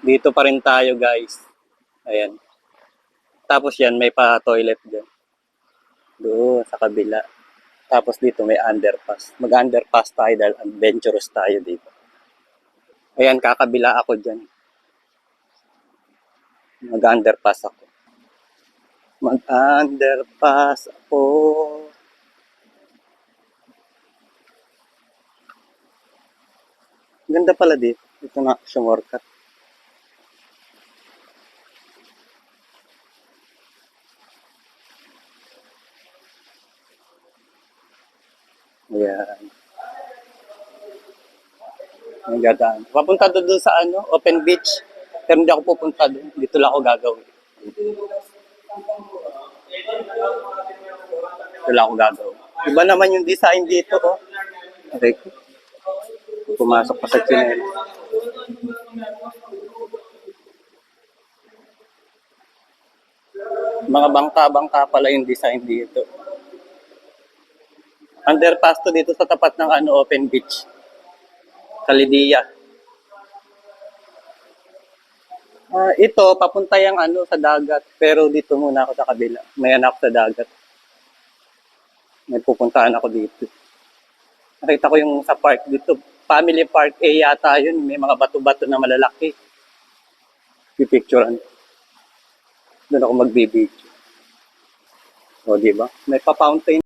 Dito pa rin tayo, guys. Ayan. Tapos yan, may pa-toilet dyan. Doon, sa kabila. Tapos dito may underpass. Mag-underpass tayo dahil adventurous tayo dito. Ayan, kakabila ako dyan. Mag-underpass ako. Mag-underpass ako. Ganda pala dito. Ito na, shortcut. Ayan. Ang gadaan. Papunta doon sa ano, open beach. Pero hindi ako pupunta doon. Dito lang ako gagawin. Dito lang ako gagawin. Iba naman yung design dito, oh. Okay. Pumasok pa sa channel. Mga bangka-bangka pala yung design dito. Underpass to dito sa tapat ng ano, open beach. Kalidia. Ito, papunta yung ano, sa dagat. Pero dito muna ako sa kabila. May anak sa dagat. May pupuntahan ako dito. Nakita ko yung sa park dito. Family Park A yata yun. May mga bato-bato na malalaki. Pipicturean. Doon ako magbibideo. O, di ba? May pa-fountain.